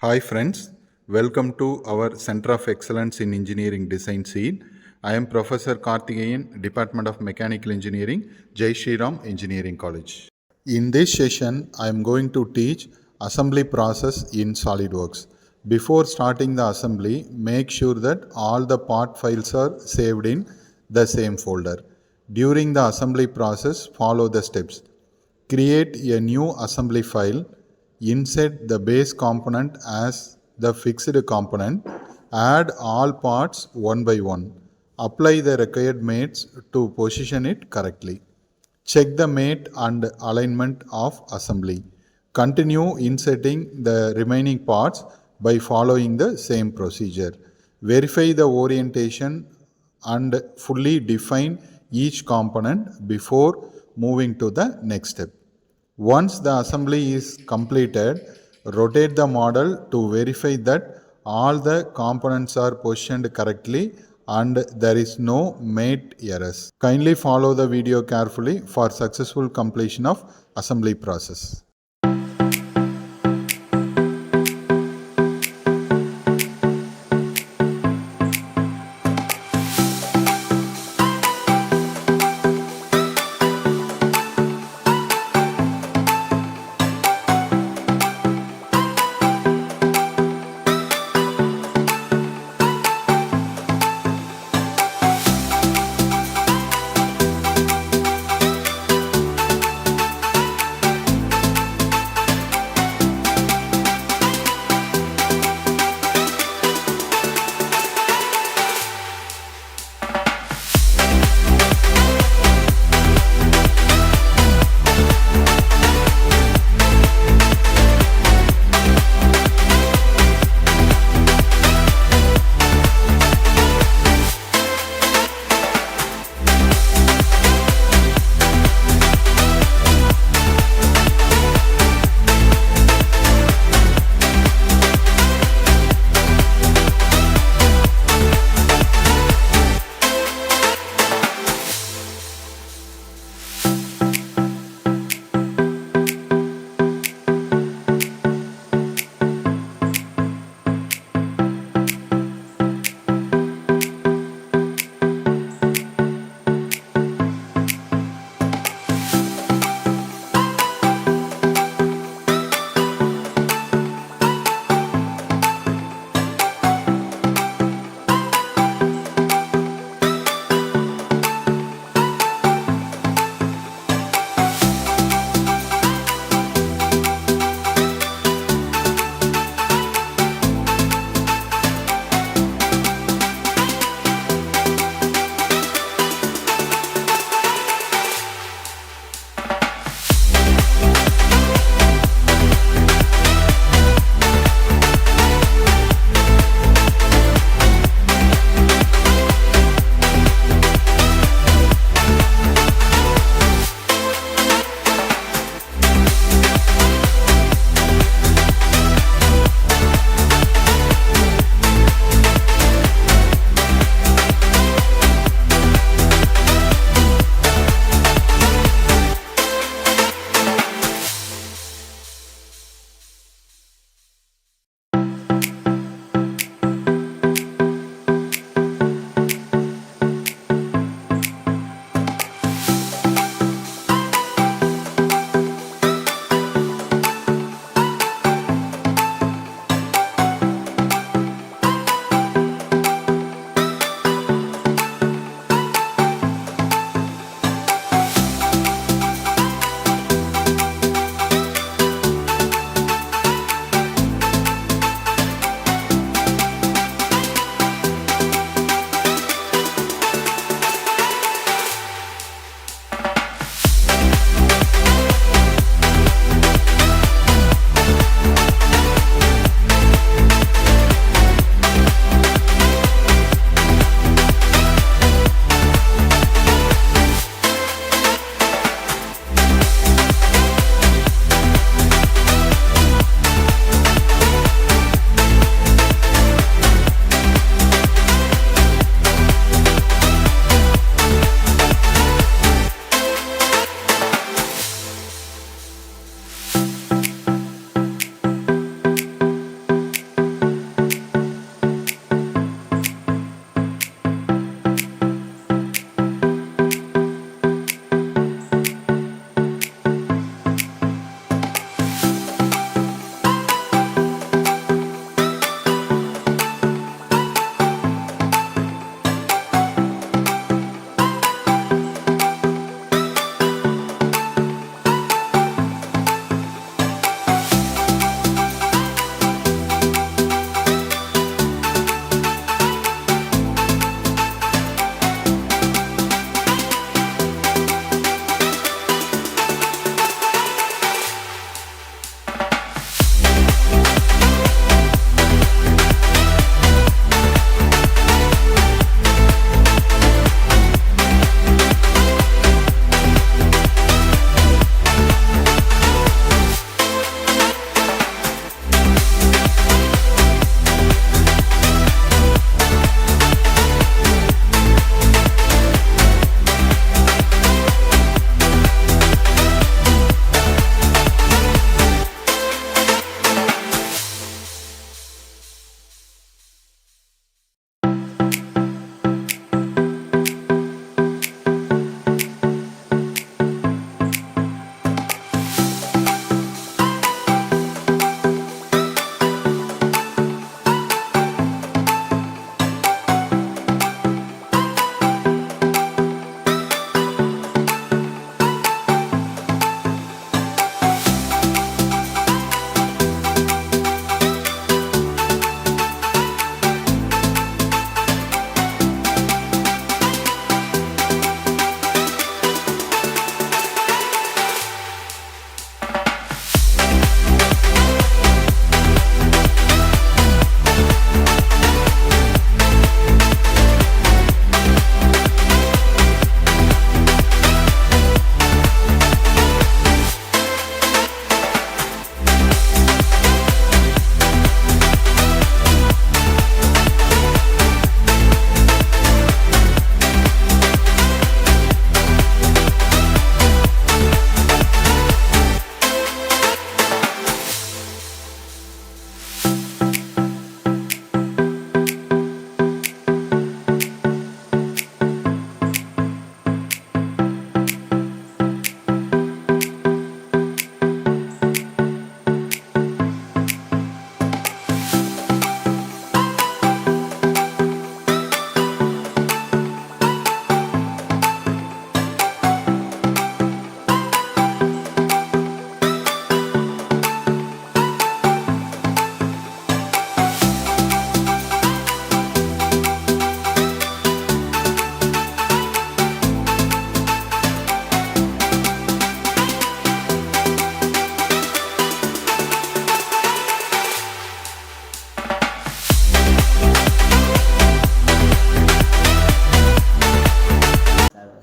Hi friends, welcome to our Center of Excellence in Engineering Design SEED. I am Professor Karthikeyan, Department of Mechanical Engineering, Jsr Engineering College. In this session, I am going to teach assembly process in SOLIDWORks. Before starting the assembly, make sure that all the part files are saved in the same folder. During the assembly process, follow the steps. Create a new assembly file. Insert the base component as the fixed component. Add all parts one by one. Apply the required mates to position it correctly. Check the mate and alignment of assembly. Continue inserting the remaining parts by following the same procedure. Verify the orientation and fully define each component before moving to the next step. Once the assembly is completed, rotate the model to verify that all the components are positioned correctly and there is no mate errors. Kindly follow the video carefully for successful completion of assembly process.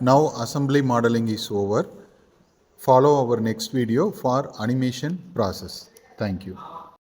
Now assembly modeling is over. Follow our next video for animation process. Thank you.